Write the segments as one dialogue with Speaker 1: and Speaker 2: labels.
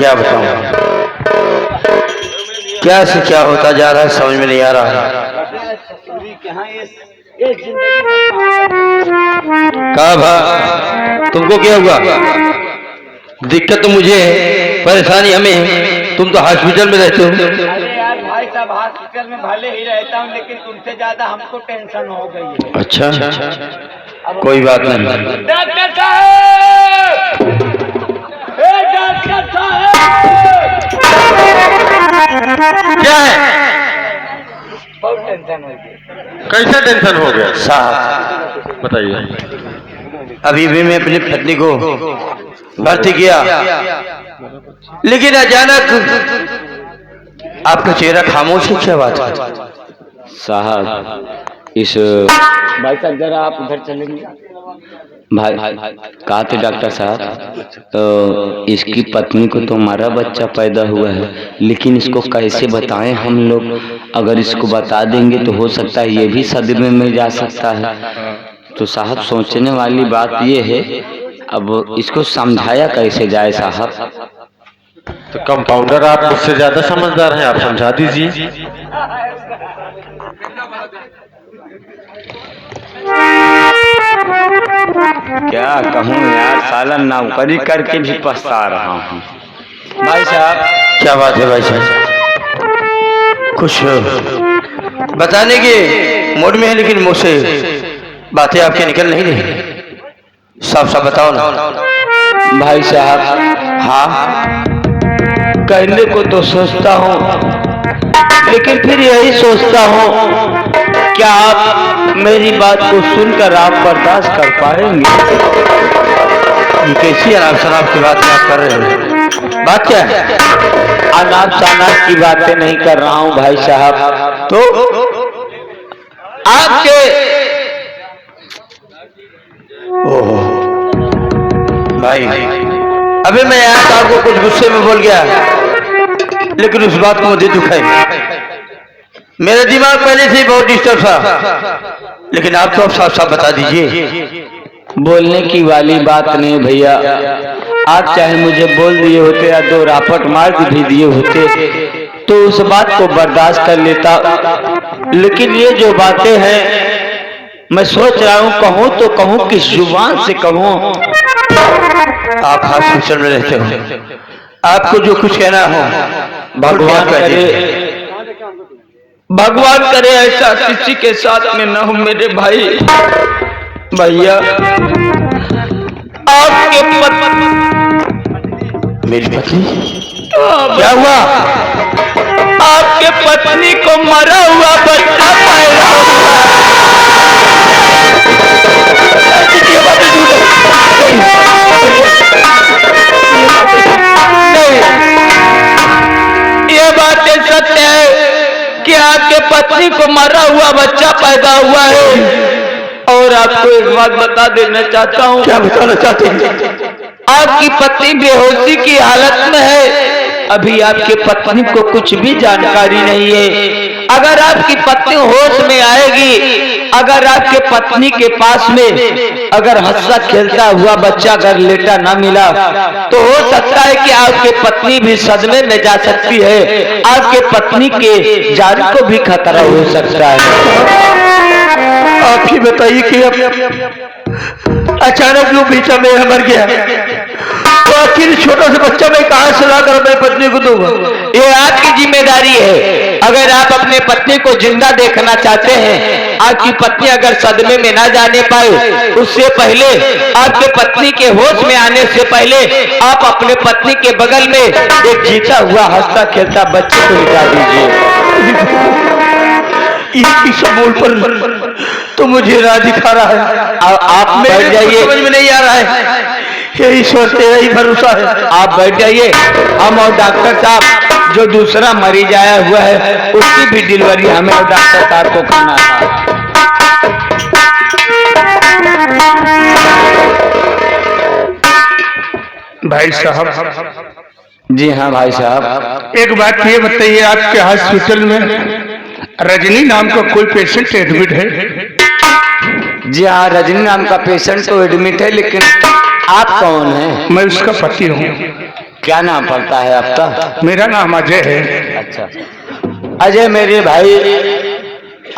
Speaker 1: क्या बताऊं, क्या से क्या होता जा रहा है समझ में नहीं आ रहा है। कहा भा तुमको क्या हुआ? दिक्कत तो मुझे है, परेशानी हमें है, तुम तो हॉस्पिटल में रहते हो।
Speaker 2: अरे यार भाई साहब, हॉस्पिटल में भले ही रहता हूँ, लेकिन तुमसे ज्यादा हमको टेंशन हो गई है।
Speaker 1: अच्छा कोई बात नहीं।
Speaker 2: डॉक्टर साहब, डॉक्टर साहब,
Speaker 1: क्या है?
Speaker 2: बहुत टेंशन हो गई।
Speaker 3: कैसा टेंशन हो गया
Speaker 1: साहब
Speaker 3: बताइए।
Speaker 1: अभी भी मैं अपनी पत्नी को भर्ती किया, लेकिन अचानक आपका चेहरा खामोश है, क्या बात है?
Speaker 4: साहब इस
Speaker 2: भाई साहब जरा आप उधर चलेंगे।
Speaker 4: भाई कहा थे डॉक्टर साहब, तो इसकी पत्नी को तो हमारा बच्चा पैदा हुआ है, लेकिन इसको कैसे बताएं हम लोग? अगर इसको बता देंगे तो हो सकता है ये भी सदमे में जा सकता है। तो साहब सोचने वाली बात ये है, अब इसको समझाया कैसे जाए साहब?
Speaker 3: तो कंपाउंडर आप मुझसे ज्यादा समझदार हैं, आप समझा दीजिए।
Speaker 4: क्या कहूँ यार, साला नौकरी करके भी पछता रहा हूँ।
Speaker 1: भाई साहब क्या बात है? भाई साहब कुछ बताने के मूड में है, लेकिन मुझसे बातें आपके निकल नहीं रही, साफ साफ बताओ ना।
Speaker 4: भाई साहब
Speaker 1: हाँ
Speaker 4: कहने को तो सोचता हूँ, लेकिन फिर यही सोचता हूँ क्या आप मेरी बात को सुनकर आप बर्दाश्त कर पाएंगे?
Speaker 1: ये कैसी अनाप शनाप की बात आप कर रहे हो? बात क्या है?
Speaker 4: अनाप शनाप की बातें नहीं कर रहा हूँ भाई साहब,
Speaker 1: तो
Speaker 4: आपके
Speaker 1: ओह भाई, अभी मैं आया था, आपको कुछ गुस्से में बोल गया, लेकिन उस बात को मुझे दुख है। मेरा दिमाग पहले से ही बहुत डिस्टर्ब था, लेकिन आप तो अब साफ साफ बता दीजिए।
Speaker 4: बोलने की वाली बात नहीं भैया, आप चाहे मुझे बोल दिए होते या दो रापट मार भी दिए होते तो उस बात को बर्दाश्त कर लेता, लेकिन ये जो बातें हैं मैं सोच रहा हूँ कहूँ तो कहूँ किस जुबान से कहूँ?
Speaker 1: आप हॉस्पिटल में रहते हो, आपको जो कुछ कहना हो
Speaker 4: भगवान करे, भगवान करे ऐसा किसी के साथ में न हो मेरे भाई। भैया आपके
Speaker 1: मेरी पत्नी क्या हुआ?
Speaker 4: आपके पत्नी को मरा हुआ बच्चा पैदा ये बातें सत्य है कि आपके पत्नी को मरा हुआ बच्चा पैदा हुआ है। और आपको एक बात बता देना चाहता हूँ।
Speaker 1: क्या बताना चाहते हैं?
Speaker 4: आपकी पत्नी बेहोशी की हालत में है, अभी आपके पत्नी को कुछ भी जानकारी नहीं है। अगर आपकी पत्नी होश में आएगी, अगर आपके पत्नी के पास में अगर हंसता खेलता हुआ बच्चा अगर लेटा ना मिला तो हो सकता है कि आपके पत्नी भी सदमे में जा सकती है, आपके पत्नी के जान को भी खतरा हो सकता है।
Speaker 1: आप ही बताइए कि अब अचानक जो बेटा मेरा मर गया, तो आखिर छोटा सा बच्चा मैं कहाँ से लाकर अपनी पत्नी को दूंगा?
Speaker 4: ये आपकी जिम्मेदारी है। अगर आप अपने पत्नी को जिंदा देखना चाहते हैं, आपकी पत्नी अगर सदमे में ना जाने पाए, उससे पहले आपके पत्नी के होश में आने से पहले आप अपने पत्नी के बगल में एक जीता हुआ हंसता खेलता बच्चे को लिटा दीजिए।
Speaker 1: इसकी सबूल पर तो मुझे राह दिखा रहा है,
Speaker 4: आप बैठ जाइए,
Speaker 1: समझ में नहीं आ रहा है। ये ईश्वर तेरा ही भरोसा है।
Speaker 4: आप बैठ जाइए। हम और डॉक्टर साहब जो दूसरा मरीज आया हुआ है उसकी भी डिलीवरी हमें और डॉक्टर साहब को करना था।
Speaker 5: भाई साहब।
Speaker 4: जी हाँ भाई साहब।
Speaker 5: एक बात ये बताइए, आपके हॉस्पिटल में रजनी नाम का कोई पेशेंट एडमिट है?
Speaker 4: जी हाँ, रजनी नाम का पेशेंट तो एडमिट है, लेकिन आप कौन हैं?
Speaker 5: मैं उसका पति हूँ।
Speaker 1: क्या नाम पड़ता है आपका?
Speaker 5: मेरा नाम अजय है।
Speaker 1: अच्छा अजय मेरे भाई,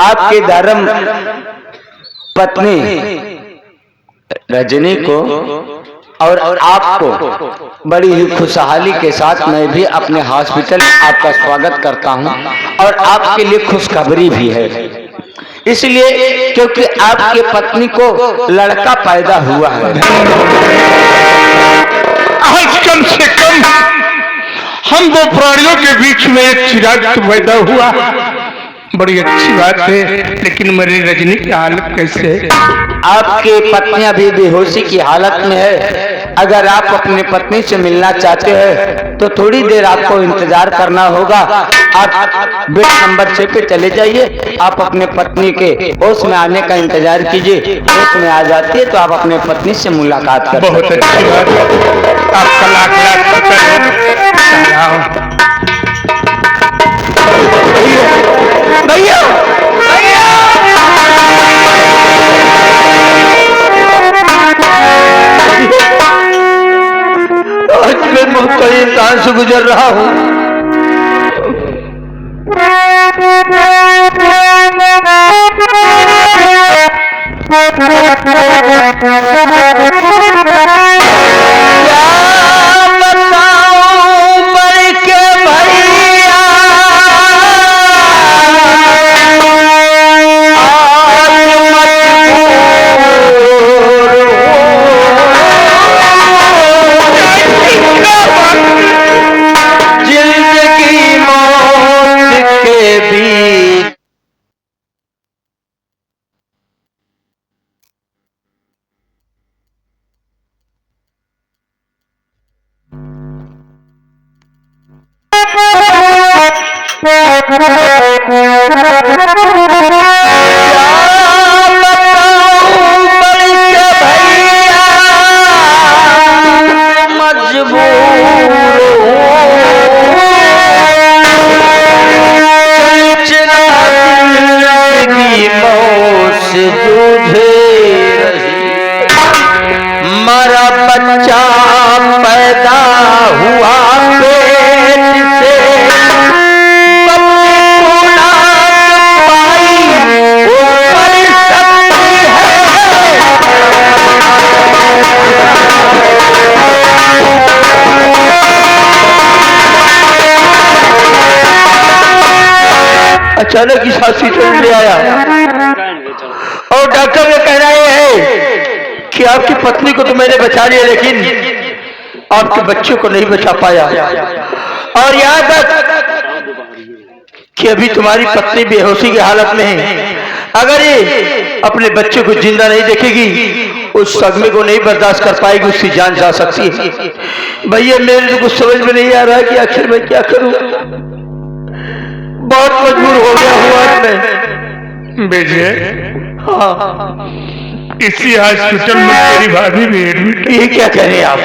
Speaker 1: आपकी धर्म पत्नी रजनी को और आपको बड़ी ही खुशहाली के साथ मैं भी अपने हॉस्पिटल में आपका स्वागत करता हूं और आपके लिए खुशखबरी भी है। इसलिए क्योंकि आपके पत्नी को लड़का पैदा हुआ है।
Speaker 5: आज कम से कम हम दो प्राणियों के बीच में एक चिराग तो पैदा हुआ, बड़ी अच्छी बात है। लेकिन मेरी रजनी की हालत कैसे है?
Speaker 1: आपकी पत्नी अभी बेहोशी की हालत में है। अगर आप अपनी पत्नी से मिलना चाहते हैं तो थोड़ी देर आपको इंतजार करना होगा। आप बेड नंबर 6 पे चले जाइए। आप अपने पत्नी के होश में आने का इंतजार कीजिए। होश में आ जाती है तो आप अपने पत्नी से मुलाकात कर।
Speaker 5: बहुत अच्छी बात है, आपका लाख लाख शुक्र।
Speaker 1: भैया आज मैं मुख्तलिफ इंसान से गुजर रहा हूँ। हमारा बच्चा पैदा हुआ पेट से, बच्चे को नाक पाई ऊपर सकती है। अचानक इस हॉस्पिटल में आया और डॉक्टर ने कह रहे हैं कि आपकी पत्नी को तो मैंने बचा लिया लेकिन आपके बच्चे को नहीं बचा पाया। और यहाँ तक कि अभी तुम्हारी पत्नी बेहोशी की हालत में है। अगर ये अपने बच्चे को जिंदा नहीं देखेगी, उस सदमे को नहीं बर्दाश्त कर पाएगी, उसकी जान जा सकती है। भैया मेरे तो कुछ समझ में नहीं आ रहा कि आखिर मैं क्या करूं। बहुत मजबूर हो गया हूं आज मैं।
Speaker 5: विजय,
Speaker 1: हाँ,
Speaker 5: इसी हॉस्पिटल में तेरी भाभी भी एडमिट है।
Speaker 1: ये क्या कह रहे हैं आप?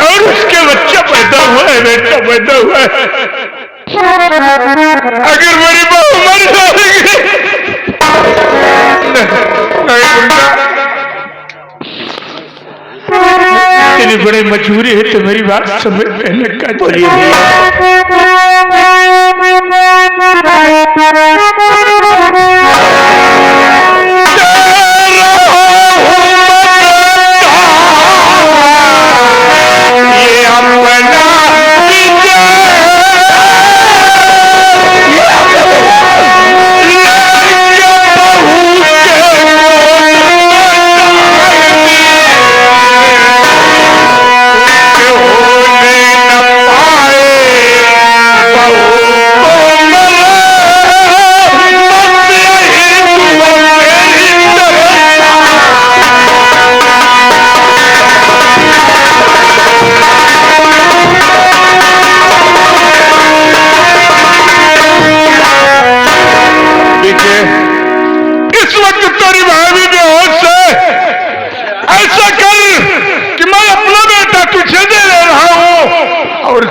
Speaker 5: और उसके बच्चा पैदा हुआ है, बेटा पैदा हुआ है। अगर मेरी बहू मर जाएगी, नहीं बेटा, तेरी बड़ी मजबूरी है तो मेरी बात समझ में का।
Speaker 1: बोलिए भैया।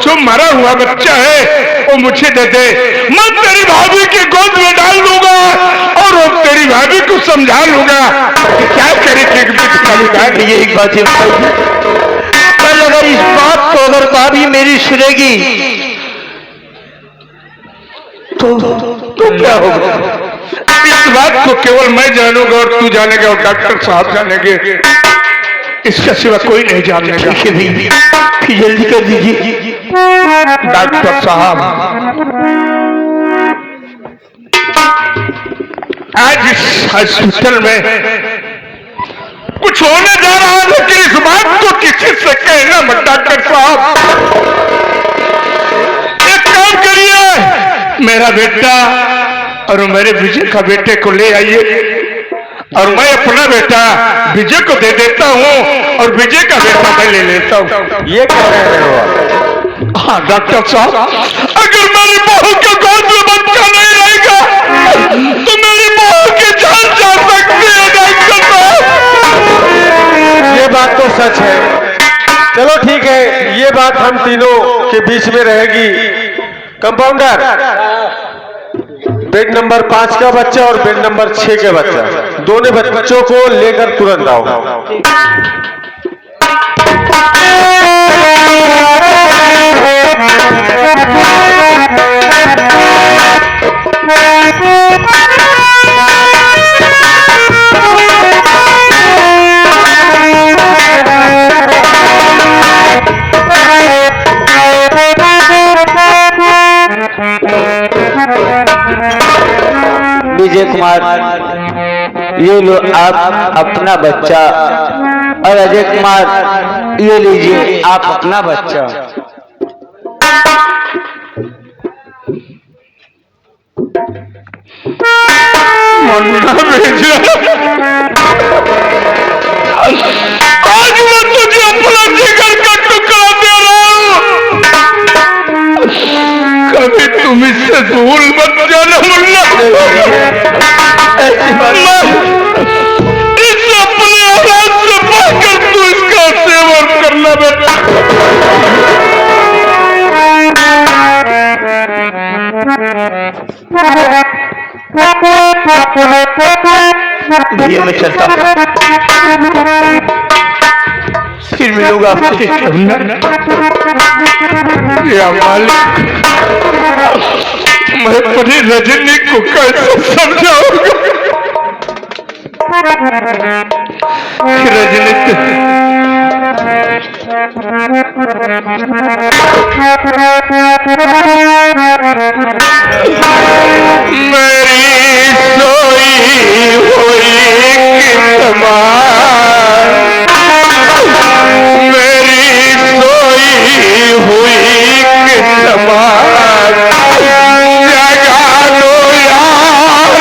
Speaker 5: जो मरा हुआ बच्चा है वो मुझे दे दे, मैं तेरी भाभी की गोद में डाल दूंगा और वो तेरी भाभी को समझा लूंगा कि क्या करे।
Speaker 1: ये एक बात है, कल अगर इस बात को अगर माँ भी मेरी सुनेगी तो क्या होगा?
Speaker 5: इस बात को केवल मैं जानूंगा और तू जानेगा और डॉक्टर साहब जानेंगे, इसका सिवा कोई नहीं जानेगा।
Speaker 1: ठीक है भाई, फिर जल्दी कर दीजिए।
Speaker 5: डॉक्टर साहब, आज इस हॉस्पिटल में कुछ होने जा रहा है, लेकिन इस बात को किसी से कहना मत डॉक्टर साहब। एक काम करिए, मेरा बेटा और मेरे विजय का बेटे को ले आइए और मैं अपना बेटा विजय को दे देता हूँ और विजय का बेटा मैं ले लेता हूँ।
Speaker 3: ये कह रहे हो आप?
Speaker 5: हाँ डॉक्टर साहब, अगर मेरी बहू के गोद में बच्चा नहीं रहेगा तो मेरी बहू की जान जा सकती है डॉक्टर साहब।
Speaker 3: ये बात तो सच है। चलो ठीक है, ये बात हम तीनों के बीच में रहेगी। कंपाउंडर, बेड नंबर 5 का बच्चा और बेड नंबर 6 के बच्चा, दोनों बच्चों को लेकर तुरंत आओ।
Speaker 4: विजय कुमार, ये लो आप अपना बच्चा, और अजय कुमार ये लीजिए आप अपना बच्चा।
Speaker 5: मुन्ना बेटा, आज मैं तुझे अपना जिगर का टुकड़ा दे रहा हूँ, कभी तुम इससे भूल मत जाना मुन्ना। इस अपने औलाद से बढ़कर तू इसका सेवन करना बेटा।
Speaker 1: भैया मैं चलता हूँ, फिर मिलूंगा आपसे।
Speaker 5: या मालिक, मैं अपनी रजनी को कैसे समझाऊंगा? रजनी मेरी सोई हुई किस्मत, मेरी सोई हुई किस्मत, जगा दो यार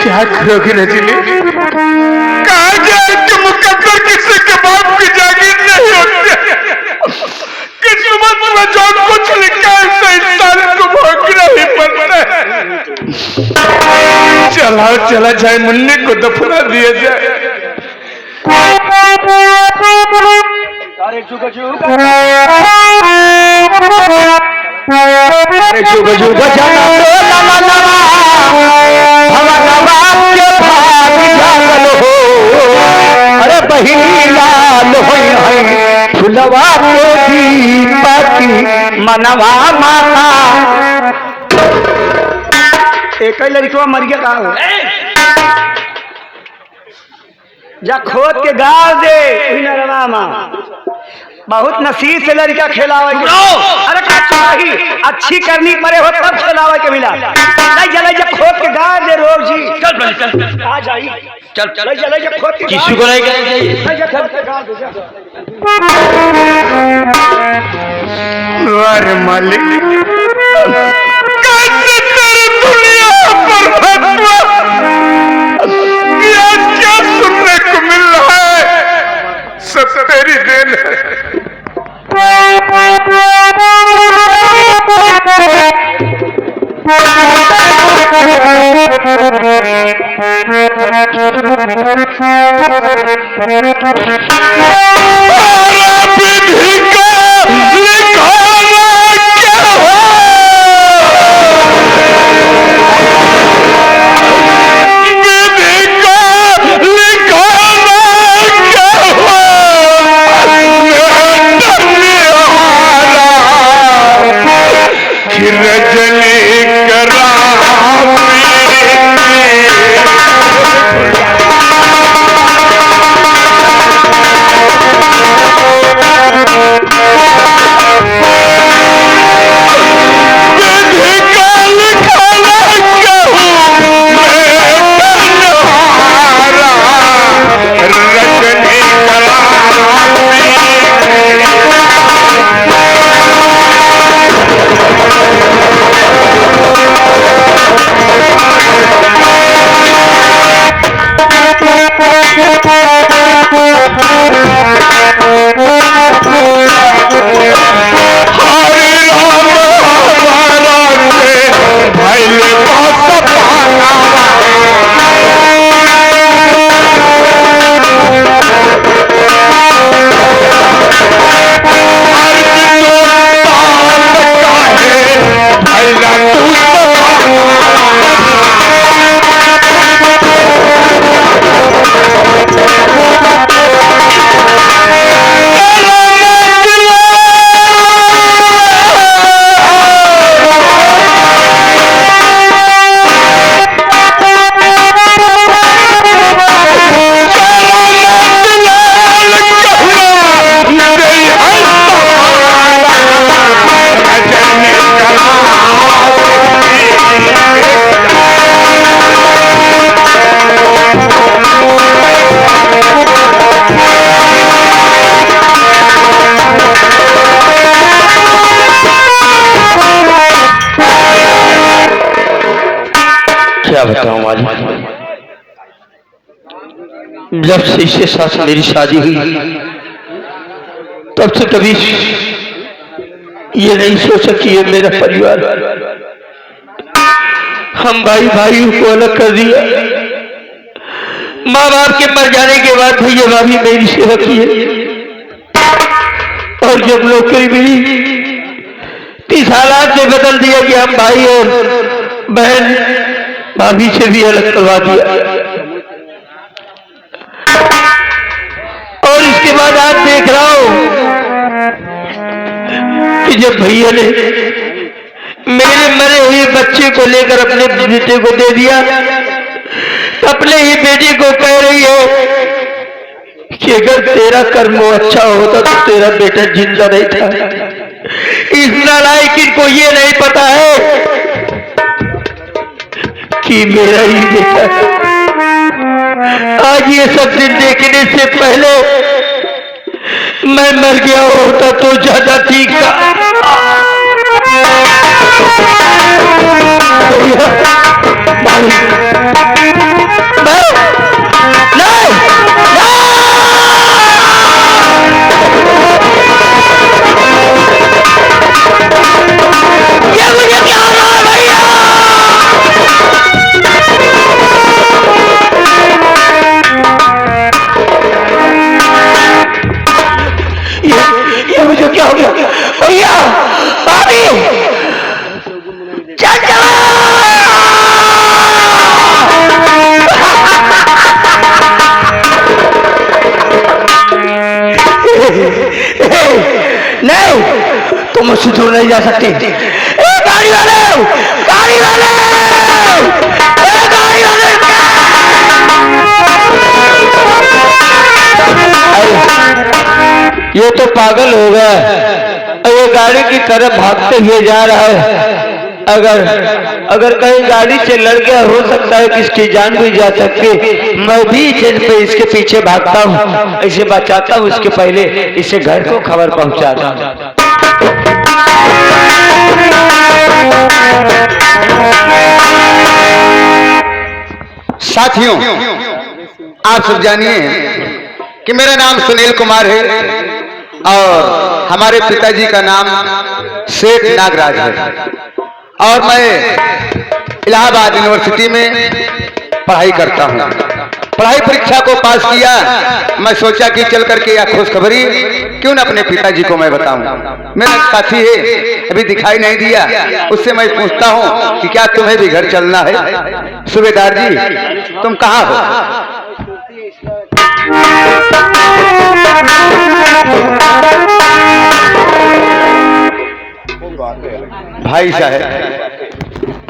Speaker 5: क्या करोगे रजनी? कहा जाए कि मुकद्दर किसी के बाप की जागीर नहीं होती। किस्मत में जो कुछ लिखा है उसे इंसान को भोगना ही पड़ता है। चला जाए, मुन्नी को दफना दिया जाए।
Speaker 2: अरे चुका
Speaker 4: अरे जुग जुग जनम नवा नवा भवा नवा के भाग जागल हो। अरे बहिनी लाल होई है फुलवा के दीपकी मनवा माता।
Speaker 2: एक ही लड़कवा मर गया कहा हो जा खोद के गाल दे नरमा माँ बहुत नसीब से लड़का खेलावे अरे का चाही अच्छी करनी पड़े हो तब खेलावे के मिला नहीं चले जब खोद के गाल दे रोग जी चल आ जाई चल चले जब खोद के
Speaker 1: किसी को नहीं कहना चाहिए।
Speaker 2: नहीं जब खोद के गाल दे जा
Speaker 5: वर मालिक कैसे तेरी दुनिया पर फतवा क्या क्या सुनने को मिल रहा है सब तेरी देन है।
Speaker 1: क्या बताऊं मालिक, जब से इसके साथ मेरी शादी हुई तब से कभी ये नहीं सोचा कि ये मेरा परिवार, हम भाई भाइयों को अलग कर दिया। माँ बाप के मर जाने के बाद भैया भाभी मेरी सेवा की है, और जब नौकरी मिली 30 हालात ने बदल दिया कि हम भाई और बहन भाभी से भी अलग करवा दिया। और इसके बाद आज देख रहा हूं कि जब भैया ने मेरे मरे हुए बच्चे को लेकर अपने बेटे को दे दिया, अपने ही बेटे को कह रही है कि अगर तेरा कर्म अच्छा होता तो तेरा बेटा जिंदा नहीं था। इस नालायक को ये नहीं पता है कि मेरा ही बेटा है। आज ये सब दिन देखने से पहले मैं मर गया होता तो ज्यादा ठीक था। ये मुझे क्या हो रहा है भैया? ये मुझसे दूर नहीं जा सकते। ए गाड़ी वाले, गाड़ी वाले, ए गाड़ी वाले!
Speaker 4: ये तो पागल हो गया, ये गाड़ी की तरफ भागते हुए जा रहा है। अगर कहीं गाड़ी से लड़ गया, हो सकता है कि इसकी जान भी जा सकती। मैं भी इसके पीछे भागता हूँ, इसे बचाता हूँ, इसके पहले इसे घर को खबर पहुँचाता हूँ।
Speaker 5: साथियों, आप सब जानिए कि मेरा नाम सुनील कुमार है और हमारे पिताजी का नाम सेठ नागराज है और मैं इलाहाबाद यूनिवर्सिटी में पढ़ाई करता हूँ। पढ़ाई परीक्षा को पास किया, मैं सोचा कि चल करके यह खुशखबरी क्यों न अपने पिताजी को मैं बताऊं। मेरा साथी है, अभी दिखाई नहीं दिया, उससे मैं पूछता हूँ कि क्या तुम्हें भी घर चलना है। सूबेदार जी, तुम कहाँ हो? भाई साहब,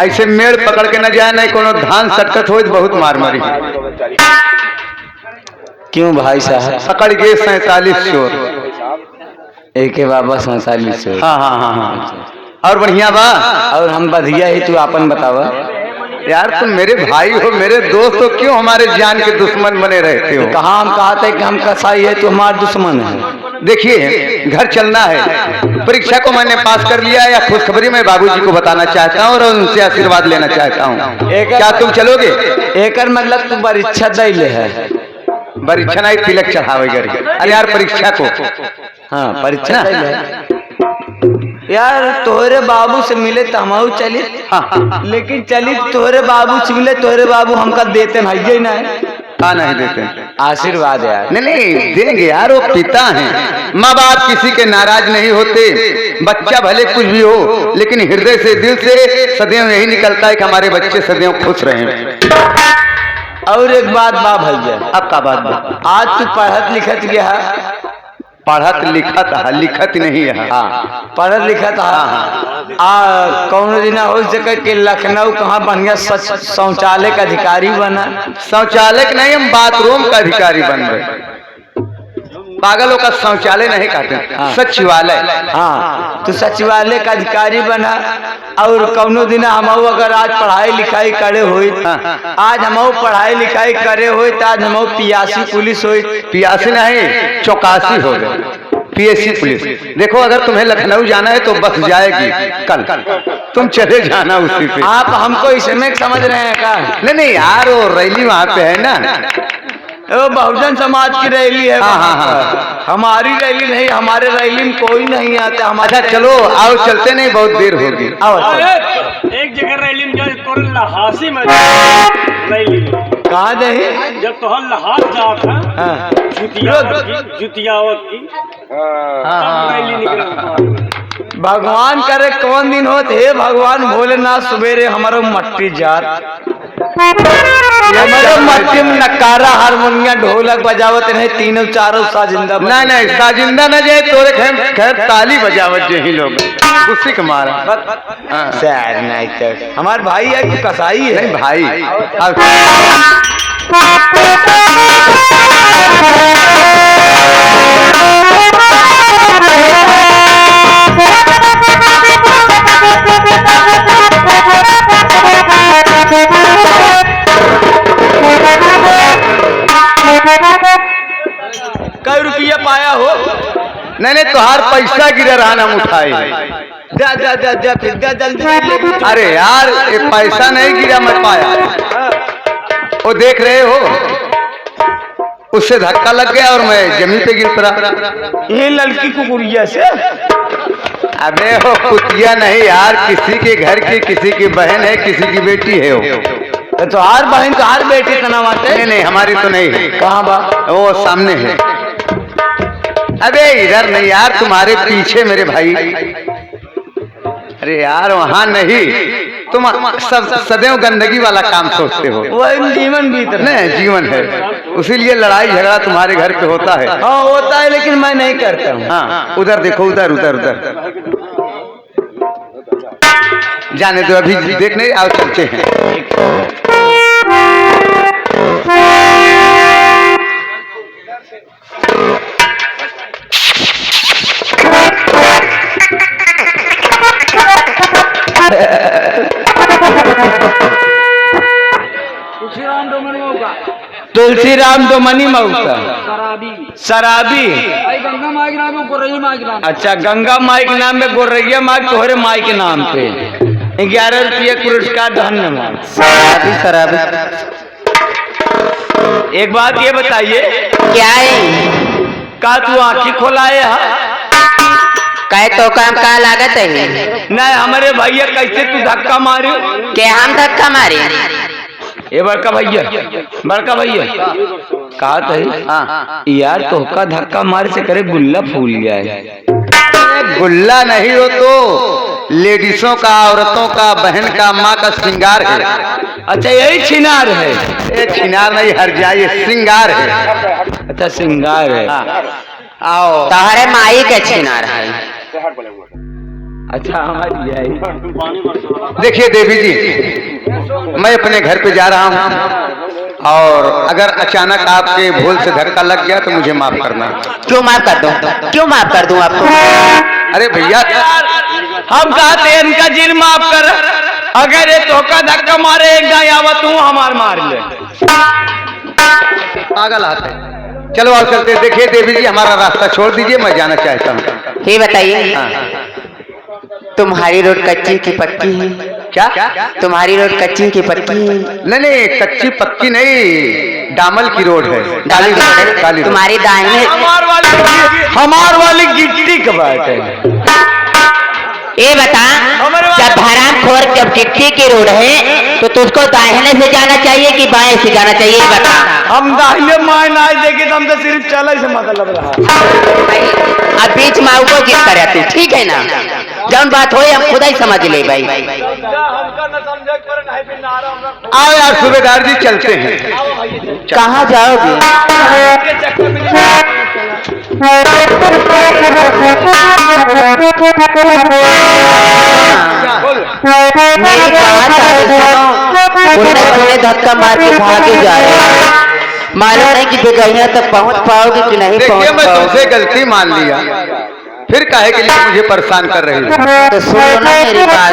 Speaker 5: ऐसे मेड़ पकड़ के न जाए, नहीं कोनो धान सटकत हो, बहुत मार मारी।
Speaker 1: क्यों भाई साहब?
Speaker 5: पकड़ गए 47 चोर।
Speaker 1: एक बाबा 47 चोर।
Speaker 5: हाँ हाँ हाँ हाँ, और बढ़िया बा।
Speaker 1: और हम बधिया ही, तू आपन बतावा।
Speaker 5: यार तुम मेरे भाई हो, मेरे दोस्त हो, क्यों हमारे जान के दुश्मन बने रहते हो?
Speaker 1: कहाँ हम कहते कि हम कसाई है, तू हमारे दुश्मन है।
Speaker 5: देखिए, घर चलना है, परीक्षा को मैंने पास कर लिया, या खुशखबरी मैं बाबूजी को बताना चाहता हूँ और उनसे आशीर्वाद लेना चाहता हूँ। क्या तुम चलोगे?
Speaker 1: एकर मतलब तू परीक्षा दैले है।
Speaker 5: परीक्षा नहीं, तिलक चढ़ावे गए। अरे यार परीक्षा को,
Speaker 1: हाँ परीक्षा दैले है। यार तोहरे बाबू से मिले तो हम चली।
Speaker 5: हाँ,
Speaker 1: लेकिन चली तोहरे बाबू से मिले, तोहरे बाबू हमका देते है ना?
Speaker 5: हाँ नहीं देते।
Speaker 1: आशीर्वाद यार।
Speaker 5: नहीं नहीं देंगे यार, वो पिता हैं। माँ बाप किसी के नाराज नहीं होते, बच्चा भले कुछ भी हो, लेकिन हृदय से, दिल से सदैव यही निकलता है कि हमारे बच्चे सदैव खुश रहें।
Speaker 1: और एक बात बा भैया।
Speaker 5: अब का बात बा?
Speaker 1: आज तू पढ़त लिखत गया है।
Speaker 5: पढ़त लिखत है, लिखत नहीं है।
Speaker 1: हाँ पढ़त लिखत है। कौन दिन हो सके कि लखनऊ कहाँ बढ़िया शौचालय का अधिकारी बना।
Speaker 5: शौचालय नहीं, हम बाथरूम का अधिकारी बन रहे। पागलों का शौचालय नहीं कहते, सचिवालय।
Speaker 1: हाँ तो सचिवालय का अधिकारी बना। और कौनो दिन हम अगर आज पढ़ाई लिखाई करे हुई, आज हम पढ़ाई लिखाई करे हुई तो आज हम पियासी पुलिस हुई।
Speaker 5: पियासी नहीं, चौकासी हो गए, पीएससी पुलिस। देखो, अगर तुम्हें लखनऊ जाना है तो बस जाएगी कल, तुम चले जाना उसी पे।
Speaker 1: आप हमको इसमें समझ रहे हैं क्या?
Speaker 5: नहीं नहीं यार, वो रैली वहाँ पे है ना,
Speaker 1: वो बहुजन समाज की रैली है।
Speaker 5: हाँ हाँ हाँ,
Speaker 1: हमारी रैली नहीं, हमारे रैली में कोई नहीं आता।
Speaker 5: अच्छा चलो आओ, चलते नहीं, बहुत देर होगी। आओ
Speaker 6: एक जगह रैली में तो लहासी में रैली
Speaker 1: कहाँ दे?
Speaker 6: जब तो लहास जात है जुतियावत की रैली निकल।
Speaker 1: भगवान करे कौन दिन होत है, भगवान भोलेनाथ सवेरे हमारो मट्टी जात, हमारे मट्टी में नकारा हारमोनिया ढोलक बजावत नहीं, तीनों चारों साजिंदा।
Speaker 5: नहीं नहीं, साजिंदा न जाए तोरे खैर ताली बजावत जो ही लोग उसी के मारा।
Speaker 1: सैर नहीं तो हमारे भाई है कि कसाई है?
Speaker 5: नहीं भाई।
Speaker 1: कई रुपया पाया हो?
Speaker 5: नहीं नहीं, तुहार पैसा गिरा रहा, हम उठाए।
Speaker 1: जा जा जा जा फिर जा जल्दी।
Speaker 5: अरे यार, ये पैसा नहीं गिरा, मैं पाया। वो देख रहे हो, उससे धक्का लग गया और मैं जमीन पे गिर पड़ा।
Speaker 1: ये लड़की कुकुरिया से?
Speaker 5: अबे हो कुतिया नहीं यार, किसी के घर की, किसी की बहन है, किसी की बेटी है वो।
Speaker 1: तो हर बहन तो हर बेटी का नाम आते?
Speaker 5: नहीं नहीं, हमारी तो नहीं है।
Speaker 1: कहाँ बा?
Speaker 5: वो सामने है। अबे इधर नहीं यार, तुम्हारे पीछे मेरे भाई। अरे यार वहाँ नहीं, तुम सब सदैव गंदगी वाला काम सोचते हो।
Speaker 1: वो जीवन बीत रहा है।
Speaker 5: नहीं जीवन है, उसीलिए लड़ाई झगड़ा तुम्हारे घर पे होता है।
Speaker 1: हाँ होता है, लेकिन मैं नहीं करता हूँ।
Speaker 5: हाँ उधर देखो, उधर उधर उधर
Speaker 1: जाने दो, अभी देख नहीं, आओ चलते हैं।
Speaker 6: तुलसीराम डोमन होगा
Speaker 4: तुलसीराम दोमनी मऊका
Speaker 6: शराबी
Speaker 4: शराबी।
Speaker 6: आई गंगा माई के नाम है गोरई माई के नाम
Speaker 4: अच्छा, गंगा माई के नाम में, गोरैया माई तोहरे माई के नाम पे 11 रुपये पुरस्कार, धन्यवाद।
Speaker 1: शराबी शराबी।
Speaker 4: एक बात ये बताइए,
Speaker 7: क्या है
Speaker 4: का तू आँखी खोलाए है?
Speaker 7: काय तो काम का लागत है
Speaker 4: नहीं, हमारे भैया कैसे तू धक्का मारे?
Speaker 7: के हम धक्का मारे
Speaker 4: ये बड़का भैया कहा था यार, तो का धक्का मार से करे गुल्ला फूल गया है।
Speaker 1: गुल्ला नहीं हो तो लेडीजों का, औरतों का, बहन का, माँ का श्रृंगार है।
Speaker 4: अच्छा, यही छिनार है?
Speaker 1: ये छिनार नहीं, हर जाए श्रृंगार है।
Speaker 4: अच्छा, श्रृंगार है।
Speaker 1: आओ।
Speaker 7: तहरे माई के छिनार है।
Speaker 4: अच्छा, हमारी यही।
Speaker 1: देखिए देवी जी, मैं अपने घर पे जा रहा हूँ और अगर अचानक आपके भूल से धक्का लग गया तो मुझे माफ करना।
Speaker 7: क्यों माफ कर दूं? क्यों माफ कर दूं आपको?
Speaker 1: अरे भैया,
Speaker 4: हम कहते हैं इनका जिल माफ कर, अगर ये धोखा धक्का मारे एक गाय आवत हूँ हमार मार ले।
Speaker 1: पागल आते हैं। चलो आप चलते हैं। देखिए देवी जी, हमारा रास्ता छोड़ दीजिए, मैं जाना चाहता हूँ।
Speaker 7: ये बताइए, तुम्हारी रोड कच्ची की पक्की है?
Speaker 1: क्या?
Speaker 7: तुम्हारी रोड कच्ची की पक्की है?
Speaker 1: नहीं, कच्ची पक्की नहीं, डामल की रोड है। काली रोड, काली रोड।
Speaker 7: तुम्हारी दाहिने
Speaker 4: हमार वाली गिट्टी का बात है।
Speaker 7: ये बता, जब हराम खोर जब गिट्टी की रोड है तो तुझको दाहिने से जाना चाहिए कि बाएं से जाना चाहिए? ये बता।
Speaker 4: हम दाहिने माए ना देखे तो हम तो सिर्फ चला से मतलब रहा।
Speaker 7: अब बीच माऊ को जिद करे तू, ठीक है ना? जब बात हो हम खुदा ही समझ ले भाई।
Speaker 1: आओ यार सूबेदार जी, चलते हैं।
Speaker 7: कहाँ जाओगे? मेरी बात धक्का मार के भागे जा रहे, मालूम नहीं कि बेगैया तक पहुंच पाओगे कि नहीं
Speaker 1: देखिए,
Speaker 7: पहुंच
Speaker 1: मैं
Speaker 7: पाओगे।
Speaker 1: तुमसे गलती मान लिया, फिर काहे के लिए मुझे परेशान कर रही हो?
Speaker 7: तो सुनो ना मेरी बात।